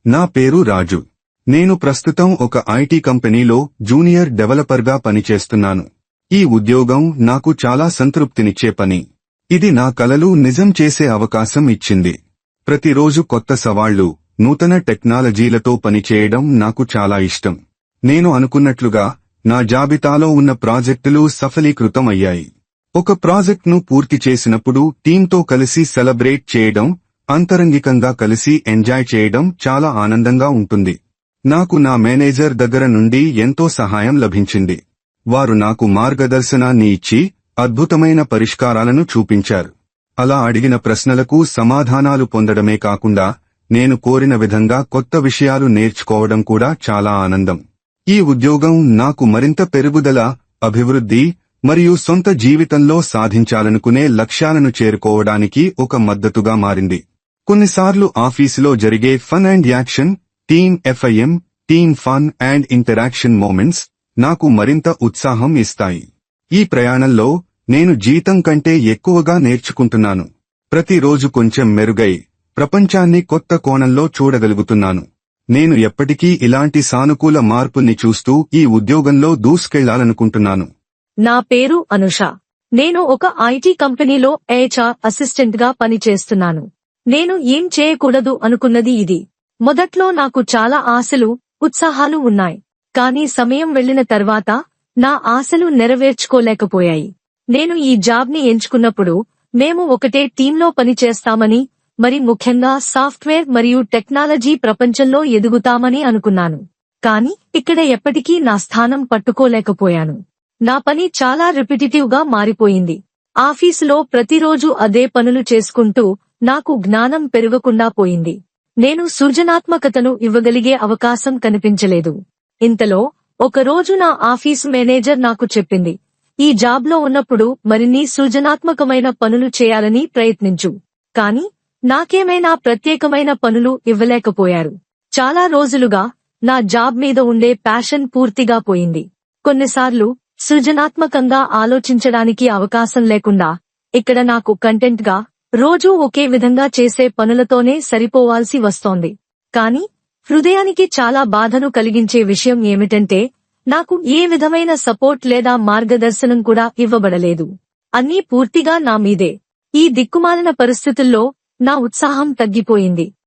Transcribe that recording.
నా పేరు రాజు. నేను ప్రస్తుతం ఒక ఐటీ కంపెనీలో జూనియర్ డెవలపర్గా పనిచేస్తున్నాను. ఈ ఉద్యోగం నాకు చాలా సంతృప్తినిచ్చే పని. ఇది నా కలలు నిజం చేసే అవకాశం ఇచ్చింది. ప్రతిరోజు కొత్త సవాళ్లు, నూతన టెక్నాలజీలతో పనిచేయడం నాకు చాలా ఇష్టం. నేను అనుకున్నట్లుగా నా జాబితాలో ఉన్న ప్రాజెక్టులు సఫలీకృతం అయ్యాయి. ఒక ప్రాజెక్ట్ను పూర్తి చేసినప్పుడు టీంతో కలిసి సెలబ్రేట్ చేయడం, అంతరంగికంగా కలిసి ఎంజాయ్ చేయడం చాలా ఆనందంగా ఉంటుంది. నాకు నా మేనేజర్ దగ్గర నుండి ఎంతో సహాయం లభించింది. వారు నాకు మార్గదర్శనాన్ని ఇచ్చి అద్భుతమైన పరిష్కారాలను చూపించారు. అలా అడిగిన ప్రశ్నలకు సమాధానాలు పొందడమే కాకుండా నేను కోరిన విధంగా కొత్త విషయాలు నేర్చుకోవడం కూడా చాలా ఆనందం. ఈ ఉద్యోగం నాకు మరింత పెరుగుదల, అభివృద్ధి మరియు సొంత జీవితంలో సాధించాలనుకునే లక్ష్యాలను చేరుకోవడానికి ఒక మద్దతుగా మారింది. కొన్నిసార్లు ఆఫీసులో జరిగే fun and action, team FIM, team fun and interaction moments నాకు మరింత ఉత్సాహం ఇస్తాయి. ఈ ప్రయాణంలో నేను జీతం కంటే ఎక్కువగా నేర్చుకుంటున్నాను. ప్రతిరోజు కొంచెం మెరుగై ప్రపంచాన్ని కొత్త కోణంలో చూడగలుగుతున్నాను. నేను ఎప్పటికీ ఇలాంటి సానుకూల మార్పుల్ని చూస్తూ ఈ ఉద్యోగంలో దూసుకెళ్లాలనుకుంటున్నాను. నా పేరు అనుష. నేను ఒక ఐటీ కంపెనీలో HR అసిస్టెంట్ గా పనిచేస్తున్నాను. నేను ఏం చేయకూడదు అనుకున్నది ఇది. మొదట్లో నాకు చాలా ఆశలు, ఉత్సాహాలు ఉన్నాయి. కానీ సమయం వెళ్లిన తర్వాత నా ఆశలు నెరవేర్చుకోలేకపోయాయి. నేను ఈ జాబ్ని ఎంచుకున్నప్పుడు మేము ఒకటే టీంలో పనిచేస్తామని, మరి ముఖ్యంగా సాఫ్ట్వేర్ మరియు టెక్నాలజీ ప్రపంచంలో ఎదుగుతామని అనుకున్నాను. కానీ ఇక్కడ ఎప్పటికీ నా స్థానం పట్టుకోలేకపోయాను. నా పని చాలా రిపిటిటివ్ గా మారిపోయింది. ఆఫీసులో ప్రతిరోజు అదే పనులు చేసుకుంటూ నాకు జ్ఞానం పెరగకుండా పోయింది. నేను సృజనాత్మకతను ఇవ్వగలిగే అవకాశం కనిపించలేదు. ఇంతలో ఒకరోజు నా ఆఫీసు మేనేజర్ నాకు చెప్పింది, ఈ జాబ్లో ఉన్నప్పుడు మరిన్ని సృజనాత్మకమైన పనులు చేయాలని ప్రయత్నించు. కానీ నాకేమైనా ప్రత్యేకమైన పనులు ఇవ్వలేకపోయారు. చాలా రోజులుగా నా జాబ్ మీద ఉండే ప్యాషన్ పూర్తిగా పోయింది. కొన్నిసార్లు సృజనాత్మకంగా ఆలోచించడానికి అవకాశం లేకుండా ఇక్కడ నాకు కంటెంట్ గా రోజూ ఒకే విధంగా చేసే పనులతోనే సరిపోవాల్సి వస్తోంది. కానీ హృదయానికి చాలా బాధను కలిగించే విషయం ఏమిటంటే నాకు ఏ విధమైన సపోర్ట్ లేదా మార్గదర్శనం కూడా ఇవ్వబడలేదు. అన్నీ పూర్తిగా నా మీదే. ఈ దిక్కుమాలిన పరిస్థితుల్లో నా ఉత్సాహం తగ్గిపోయింది.